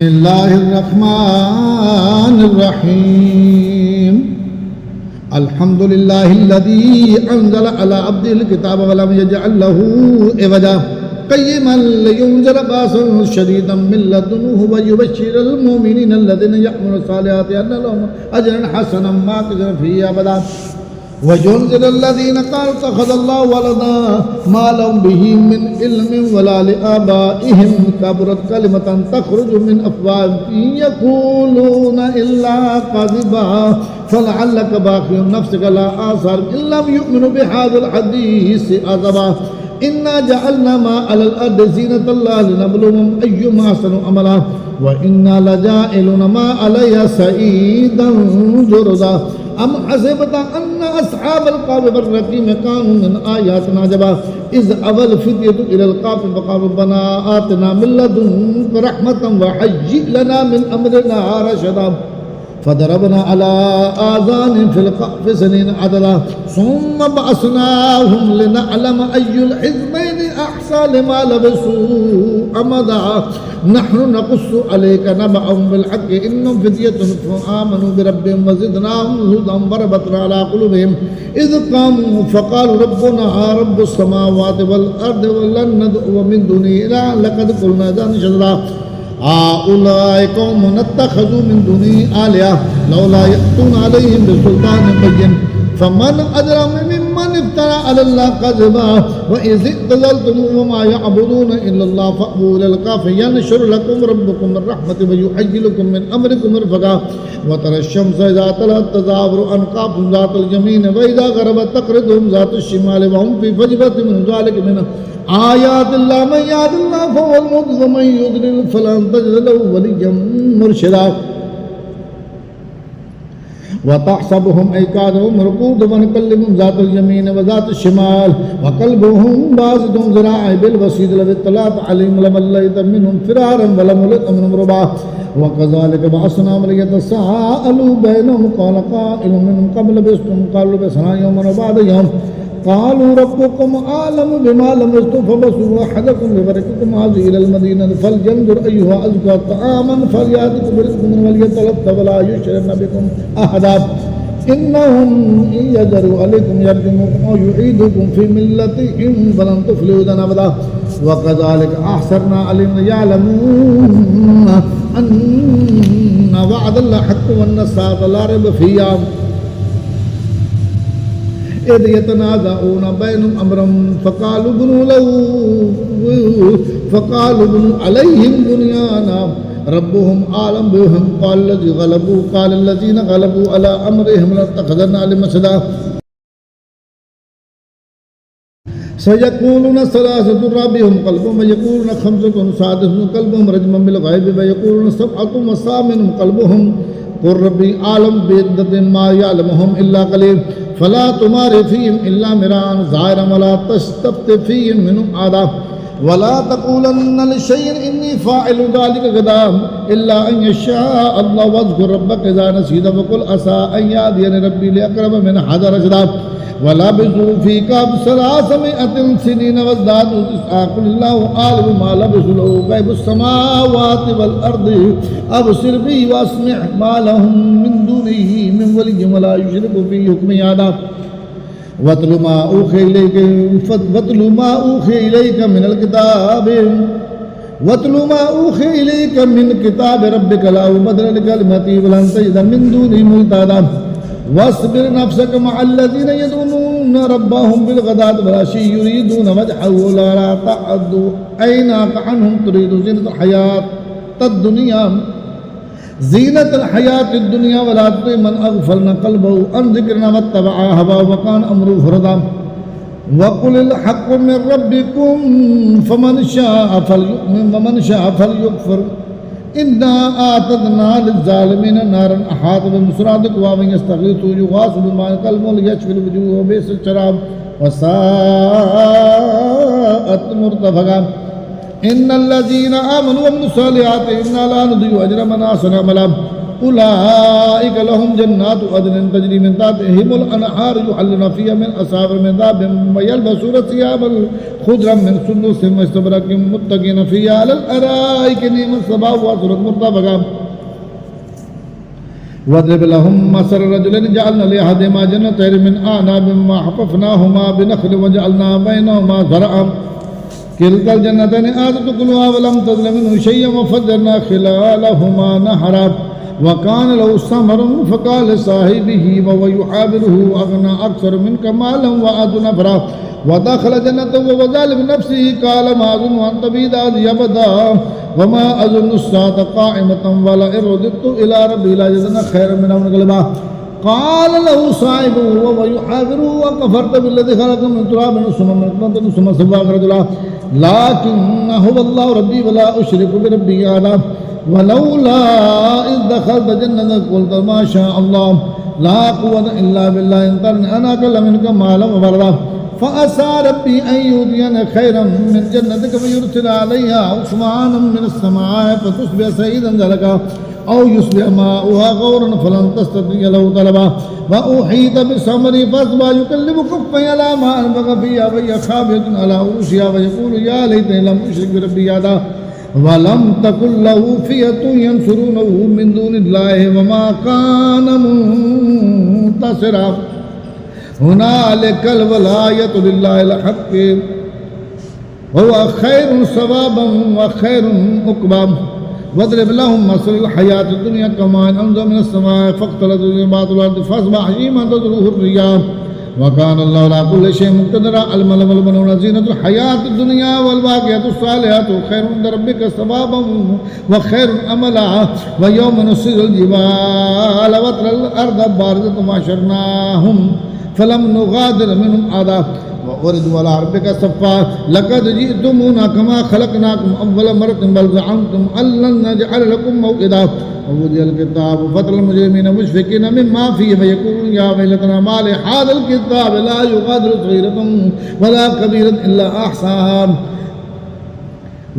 बिस्मिल्लाहिर्रहमानिर्रहीम अल्हम्दुलिल्लाहिल्लज़ी अंज़ला अला अब्दिल किताब वलम यजअल लहू इवजा क़य्यिमन लियुनज़िरा बासन शदीदन मिन लदुन्हु व युबश्शिरल मुमिनीना अल्लज़ीना यअमलूना सालिहाति अन्ना लहुम अजरन हसनन माकिसीन फ़ीहि अबदा वयुनज़िर अल्लज़ीना क़ालू इत्तख़ज़ल्लाहु वलदा मा लहुम बिही मिन इल्मिन वला लिआबाइहिम कबुरत कलिमतन तख़रुजु मिन अफ़वाहिहिम यक़ूलूना इल्ला कज़िबा फलअल्लक बाक़िउन नफ़्सक अला आसारिहिम इन लम युमिनू बिहाज़िल हदीस अज़बा इन्ना जअलना मा अलल अर्दि ज़ीनतल लिनब्लुवहुम अय्युहुम अहसनु अमला व इन्ना लजाइलूना मा अलैहा सईदन जुरज़ा अम हसिबता अन्ना अस्हाबल कहफ़ि वर्रक़ीम कानू मिन आयातिना अजबा इज़ अवल फ़ित्यतु इलल कहफ़ि फ़क़ालू रब्बना आतिना मिन लदुनका रहमतन व हय्यि लना मिन अमरिना रशदा फदरबना अला आज़ानिहिम फ़िल कहफ़ि सनीन अददा सुम्मा बअसनाहुम लिनअलम अय्युल हिज़्बैनि अहसा लिमा लबिसू अमदा नहनु नक़ुस्सु अलैका नबअहुम बिल हक़्क़ि इन्नहुम फ़ित्यतुन फ़आमनू बिरब्बिहिम व ज़िदनाहुम हुदन व रबतना अला क़ुलूबिहिम इज़ क़ामू फ़क़ालू रब्बुना रब्बुस समावाति वल अर्दि व लन नदअु मिन दुनिही इलाहन लक़द क़ुलना इज़न शज़रा आउलाई कौमुन इत्तख़ज़ू मिन दुनिही आलिहा लौला यअतूना अलैहिम बिसुल्तानिन बय्यिन फमन अज़लमु मिम्मन इफ़्तरा अलल्लाहि कज़िबा व इज़ इअ्तज़लतुमूहुम व मा यअबुदूना इल्लल्लाह फ़अबू इलल कहफ़ि यनशुर लकुम रब्बुकुम मिन रहमतिही व युहय्यि लकुम मिन अमरिकुम मिरफ़क़ा व तरा अश-शम्स इज़ा तलअत तज़ावरु अन कहफ़िहिम ज़ातल यमीन व इज़ा ग़रबत तक़रिदुहुम ज़ातुश शिमाल व हुम फ़ी फ़जवतिन मिन ज़ालिका मिन आयातिल्लाहि मन यहदिल्लाहु फ़हुवल मुहतदि व मन युद्लिल फ़लन तजिद लहू वलिय्यन मुरशिदा वतहसबुहुम ऐकादहुम रुक़ूदन व नुकल्लिमुहुम ज़ातल यमीन व ज़ातुश शिमाल व क़ल्बुहुम बासितुन ज़िराअैहि बिल वसीद लव इत्तलअत अलैहिम लवल्लैत मिनहुम फ़िरारन व लमुलित मिनहुम रुबा व कज़ालिका बअसनाहुम लियतसाअलू बैनहुम क़ाल क़ाइलुन मिनहुम कम लबिस्तुम क़ालू लबिस्ना यौमन व बअद यौम क़ालू रब्बुकुम आलमु बिमा लबिस्तुम फबअसू अहदकुम बिवरक़िकुम हाज़िहि इलल मदीनति फ़लयंज़ुर अय्युहा अज़का तआमन फ़लयातिकुम बिरिज़्क़िन वलियतलत्तफ़ वला युशरिकन बिकुम अहदा इन्नहुम इन यज़हरू अलैकुम यरजुमुकुम औ युईदुकुम फ़ी मिल्लतिहिम फ़लन तुफ़्लिहू इज़न अबदा व कज़ालिका अहसरना अलैहिम लियअलमू अन्ना वअदल्लाहि हक़्क़ुन व अन्ना अस्साअता ला रैब फ़ीहा इज़ यतनाज़अूना बैनहुम अम्रहुम फ़क़ालू बुनू अलैहिम बुनयाना रब्बुहुम आलम बिहिम क़ाल लल्लज़ीना ग़लबू अला अम्रिहिम लनत्तख़िज़न्ना अलैहिम मसदा सयक़ूलूना सलासतुन राबिहुम क़ल्बुहुम व यक़ूलूना ख़म्सतुन सादिसुहुम क़ल्बुहुम रजमन बिल ग़ैबि व यक़ूलूना सबअतुन व सामिनुहुम क़ल्बुहुम क़ुल रब्बी आलम बिइद्दतिहिम मा यअलमुहुम इल्ला क़लील फ़ला तुमारि फ़ीहिम इल्ला मिराअन ज़ाहिरन वला तस्तफ़्ति फ़ीहिम मिनहुम अहदा वला तक़ूलन्न लिशैइन इन्नी फ़ाइलुन ज़ालिका गदान इल्ला अन यशाअ अल्लाहु वज़्कुर रब्बक इज़ा नसीता वक़ुल असा अन यहदियनि रब्बी लिअक़रब मिन हाज़ा रशदा वलबिसू फ़ी कहफ़िहिम सलासमिअतिन सिनीन वज़्दादू तिस्आ क़ुल अल्लाहु आलिमु मा लबिसू लहू ग़ैबुस समावाति वल अर्दि अबसिर बिही वअस्मिअ मा लहुम मिन दुनिही मिन वलिय्यिन वला युशरिकु फ़ी हुक्मिही अहदा वत्लु मा ऊहिय इलैका मिन किताबि रब्बिका ला मुबद्दिला लिकलिमातिही वलन तजिद मिन दुनिही मुल्तहदा वस्बिर नफ्सक मअल्लज़ीना यदऊना रब्बहुम बिलग़दाति वल-अशी युरीदूना वजहहु ला तअद्दु ऐनाका अन्हुम तुरीदु ज़ीनतल हयातिद दुनिया वला तुति मन अग़फ़लना क़ल्बहु अन ज़िक्रिना वत्तबअ हवाहु व कान अम्रुहु फ़ुरता वक़ुलिल हक़्क़ु मिन रब्बिकुम फ़मन शाअ फ़लयुमिन व मन शाअ फ़लयकफ़ुर इन्ना आतदना लिज़्ज़ालिमीना नारन अहात बिसुरादिक़हा व यस्तग़ीथू युग़ासू बिमाइन कलमुहल यशफ़िल वुजूह व बि'सल शराब व साअत मुर्तफ़क़ा इन्नल्लज़ीना आमनू व अमिलुस्सालिहाति इन्ना ला नुज़िअ अजरा मन अहसना अमला أولئك لهم جنات عدن تجري من تحتهم الأنهار يحلون فيها من أساور من ذهب ويلبسون ثيابا خضرا من سندس واستبرق متكئين فيها على الأرائك نعم الثواب وحسنت مرتفقا واضرب لهم مثل رجلين جعلنا لأحدهما جنتين من أعناب وحففناهما بنخل وجعلنا بينهما زرعا كلتا الجنتين آتت أكلها ولم تظلم منه شيئا وفجرنا خلالهما نهرا وكان له ثمر فقال لصاحبه وهو يحاوره أغنى أكثر منك مالا وأعز نفرا ودخل جنته وهو ظالم نفسه قال ما أظن أن تبيد هذه أبدا وما أظن الساعة قائمة ولئن رددت إلى ربي لأجدن خيرا منها منقلبا قال له صاحبه وهو يحاوره وكفرت بالذي خلق من تراب ثم من نطفة ثم سواك رجلا لكن هو الله ربي ولا أشرك بربي أحدا ولولا إذ دخلت جنتك قلت ما شاء الله لا قوة إلا بالله إن ترني أنا أقل منك مالا وولدا فعسى ربي أن يؤتيني خيرا من جنتك فيرسل عليها عثمانا من السماء فتصبح سعيدا ذلك أو يصبح ماؤها غورا فلن تستطيع له طلبا وأحيط بثمره فأصبح يقلب كفيه على ما أنفق فيها وهي خاوية على عروشها ويقول يا ليتني لم أشرك بربي أحدا ولم تكن له فئة ينصرونه من دون الله وما كان منتصرا هنالك الولاية لله الحق هو خير ثوابا وخير عقبا واضرب لهم مثل الحياة الدنيا كماء أنزل من السماء فاختلط به نبات الأرض فأصبح هشيما تذروه الرياح وكان الله على كل شيء مقتدرا المال والبنون زينة الحياة الدنيا والباقيات الصالحات خير عند ربك ثوابا وخير أملا ويوم نسر الجبال وترى الأرض بارزة وحشرناهم فلم نغادر منهم أحدا وأردوا على ربك صفا لقد جئتمونا كما خلقناكم أول مرة بل زعمتم أن لن نجعل لكم موعدا ووضع الكتاب فترى المجرمين مشفقين مما فيه فيقولون يا ويلتنا ما لهذا الكتاب لا يغادر صغيرة ولا كبيرة إلا أحصاها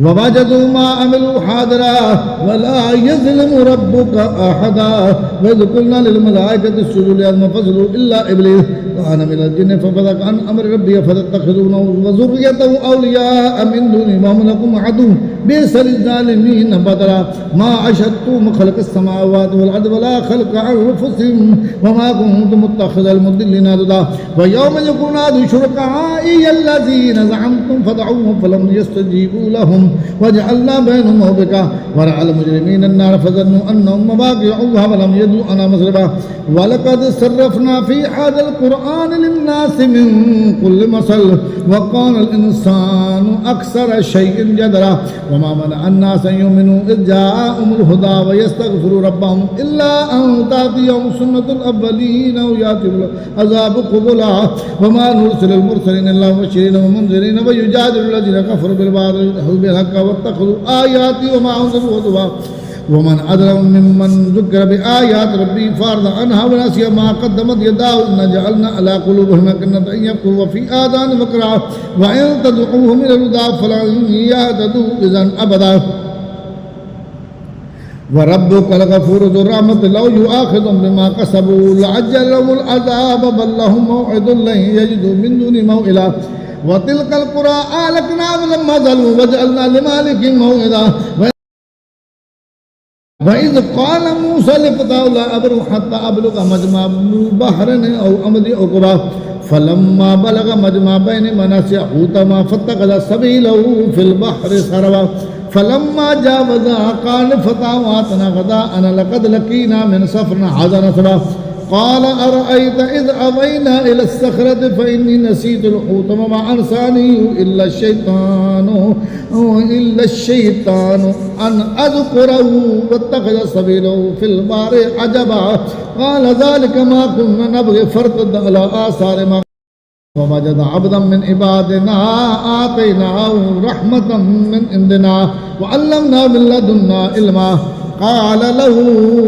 ووجدوا ما عملوا حاضرا ولا يظلم ربك أحدا وإذ قلنا للملائكة اسجدوا لآدم فسجدوا إلا إبليس كان من الجن ففسق عن أمر ربه فتتخذونه وذريته أولياء من دونه وهم لكم عدو بئس للظالمين بدلا ما أشهدتم خلق السماوات والأرض ولا خلق أنفسهم وما كنت متخذ المضلين عضدا ويوم يقول نادوا شركائي الذين زعمتم فدعوهم فلم يستجيبوا لهم وجعلنا بينهم موبقا ورأى المجرمين النار فظنوا أنهم مواقعوها ولم يجدوا عنها مصرفا ولقد صرفنا في هذا القرآن للناس من كل مثل وقال الإنسان أكثر شيء جدلا وما منع الناس أن يؤمنوا إذ جاءهم الهدى ويستغفروا ربهم إلا أن تأتيهم سنة الأولين أو يأتيهم العذاب قبلا وما نرسل المرسلين إلا مبشرين ومنذرين ويجادل الذين كفروا بالباطل بالحق واتخذوا آياتي وما أنزلوا هزوا ومن أظلم ممن ذكر بآيات ربي فأعرض عنها ونسي ما قدمت يداه إنا جعلنا على قلوبهم أكنة أن يفقهوا وفي آذانهم وقرا وإن تدعوهم إلى الهدى فلن يهتدوا إذا أبدا وربك الغفور ذو الرحمة لو يؤاخذهم بما كسبوا لعجل لهم العذاب بل لهم موعد لن يجدوا من دون موئلا وتلك القرى أهلكناهم لما ظلموا وجعلنا لمالكهم موعدا وإذ قال موسى لفتاه لا أبرح حتى أبلغ مجمع البحرين أو أمضي عقبا فلما بلغ مجمع بينهما نسي حوتهما فاتخذ سبيله في البحر سربا فلما جاوزا قال فتاه آتنا غداءنا لقد لقينا من سفرنا هذا نصبا قال أرأيت إذ أوينا إلى الصخرة فإني نسيت الحوت وما أنساني إلا الشيطان أن أذكره واتخذ سبيله في البحر عجبا قال ذلك ما كنا نبغي فارتد على آثارهما ووجد عبدا من عبادنا آتيناه رحمة من عندنا وعلمنا من لدنا علما قال له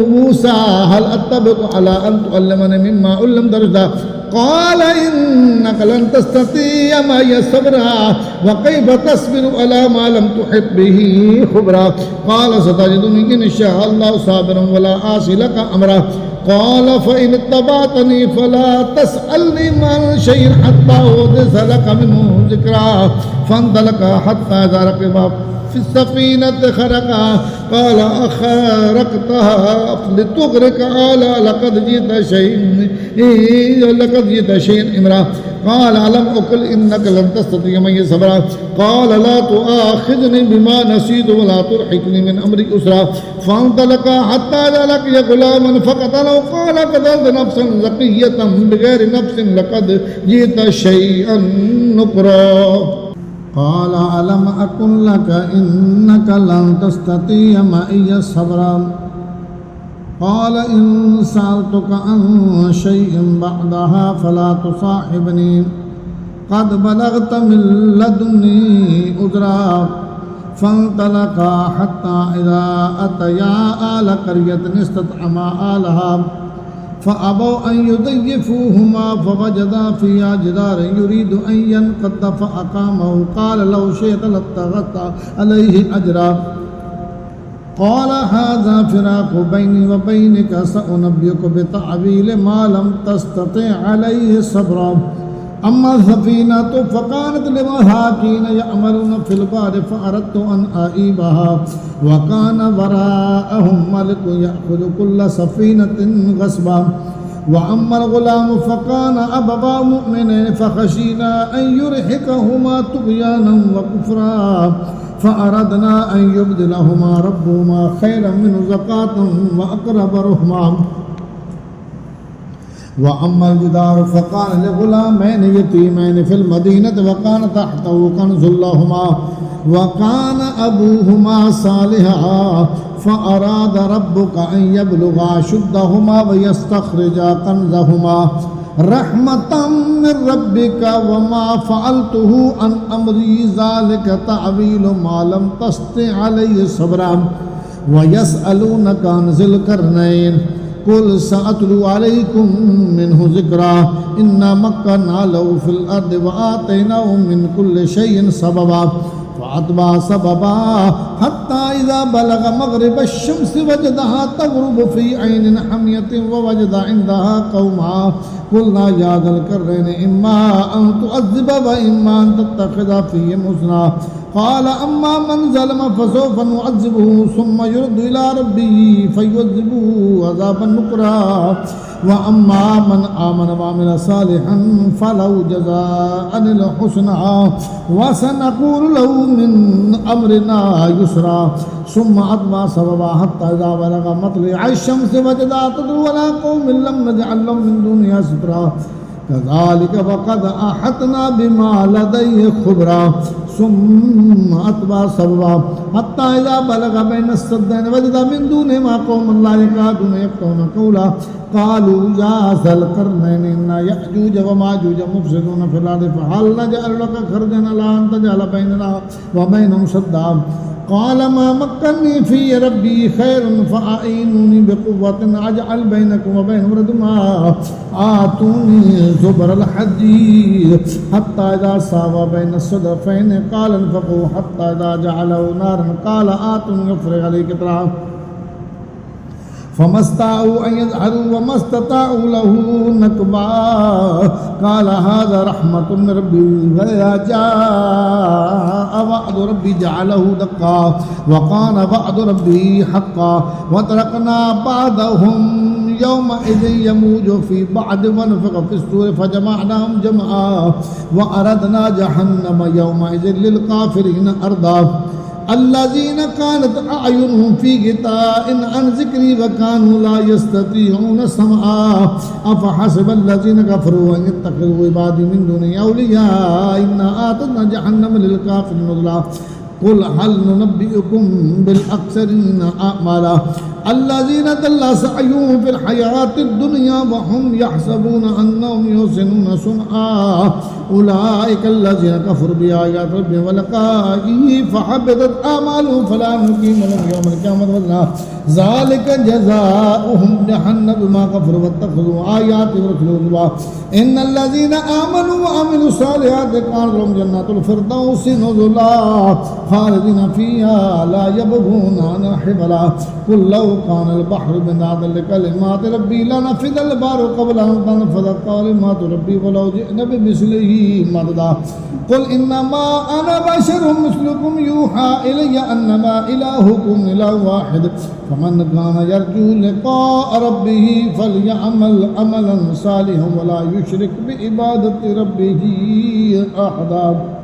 موسى هل أتبعك على أن تعلمني مما علمت رشدا قال إنك لن تستطيع معي صبرا وكيف تصبر على ما لم تحط به خبرا قال ستجدني إن شاء الله صابرا ولا أعصي لك أمرا قال فإن اتبعتني فلا تسألني عن شيء حتى أحدث لك منه ذكرا فانطلق حتى إذا ركبا في السفينة خرقا قال أخرقتها لتغرق قال لقد جئت شيئا إمرا قال ألم أقل إنك لن تستطيع معي صبرا قال لا تؤاخذني بما نسيت ولا ترهقني من أمري أسرا فانطلقا حتى إذا لقي غلاما فقتله قال قتلت نفسا زكية بغير نفس لقد جئت شيئا نكرا قال ألم أقل لك إنك لن تستطيع معي صبرا قال إن سألتك عن شيء بعدها فلا تصاحبني قد بلغت من لدني عذرا فانطلقا حتى إذا أتيا آل قرية استطعما آلها فأبوا أن يضيفوهما فوجدا فيها جدارا يريد أن ينقض فأقامه قال لو شئت لاتخذت عليه أجرا قال هذا فراق بيني وبينك سأنبئك بتأويل ما لم تستطع عليه صبرا أما السفينة فكانت لمساكين يعملون في البحر فأردت أن أعيبها وكان وراءهم ملك يأخذ كل سفينة غصبا وأما الغلام فكان أبواه مؤمنين فخشينا أن يرهقهما طغيانا وكفرا فأردنا أن يبدلهما ربهما خيرا منه زكاة وأقرب رحما وأما الجدار فقال لغلامين يتيمين في المدينة وكان تحته كنز لهما وكان أبوهما صالحا فأراد ربك أن يبلغا أشدهما ويستخرجا كنزهما رحمة من ربك وما فعلته عن أمري ذلك تأويل ما لم تستطع عليه صبرا ويسألونك عن ذي القرنين قل سأتلو عليكم منه ذكرا إنا مكنا له في الأرض وآتيناه من كل شيء سببا فأتبع سببا حتى إذا بلغ مغرب الشمس وجدها تغرب في عين حمية ووجد عندها قوما قلنا يا ذا القرنين إما أن تعذب وإما أن تتخذ فيهم حسنا قال أما من ظلم فسوف نعذبه ثم يرد إلى ربه فيعذبه عذابا نكرا وأما من آمن وعمل صالحا فله جزاء الحسنى وسنقول له من أمرنا يسرا ثم أتبع سببا حتى إذا بلغ مطلع الشمس وجدها تطلع على قوم لم نجعل لهم من دونها سترا كذلك وقد أحطنا بما لديه خبرا ثم أتبع سببا حتى إذا بلغ بين السدين وجد من دونهما قوما لا يكادون يفقهون قولا قالوا يا ذا القرنين إن يأجوج وماجوج مفسدون في الأرض فهل نجعل لك خرجا على أن تجعل بيننا وبينهم سدا قال ما مكنني في ربي خير فأعينوني بقوة أجعل بينكم وبينهم ردما آتوني زبر الحديد حتى إذا ساوى بين الصدفين قال انفقوا حتى إذا جعله نارا قال آتوني يفرغ عليه قطرا فما استطاعوا أن يظهروا وما استطاعوا له نكبا قال هذا رحمة من ربي فإذا جاء وعد ربي جعله دقا وكان وعد ربي حقا وتركنا بعضهم يومئذ يموج في بعض ونفخ في الصور فجمعناهم جمعا وأردنا جهنم يومئذ للكافرين أرضا الذين كانت أعينهم في غطاء عن ذكري وكانوا لا يستطيعون سمعا أفحسب الذين كفروا أن يتخذوا عبادي من دوني أولياء إنا أعتدنا جهنم للكافرين نزلا قل هل ننبئكم بالأخسرين أعمالا الذين ضل سعيهم في الحياة الدنيا وهم يحسبون أنهم يحسنون صنعا أولئك الذين كفروا بآيات ربهم ولقائه فحبطت أعمالهم فلا نقيم لهم يوم القيامة وزنا ذلك جزاؤهم جهنم بما كفروا واتخذوا آياتي ورسلي هزوا إن الذين آمنوا وعملوا الصالحات كانت لهم جنات الفردوس نزلا خالدين فيها لا يبغون عنها حولا قل لو كان البحر مدادا لكلمات ربي لنفد البحر قبل أن تنفذ كلمات ربي ولو جئنا بمثله مددا قل إنما أنا بشر مثلكم يوحى إلي أنما إلهكم إله واحد فمن كان يرجو لقاء ربه فليعمل عملا صالحا ولا يشرك بعبادة ربه أحدا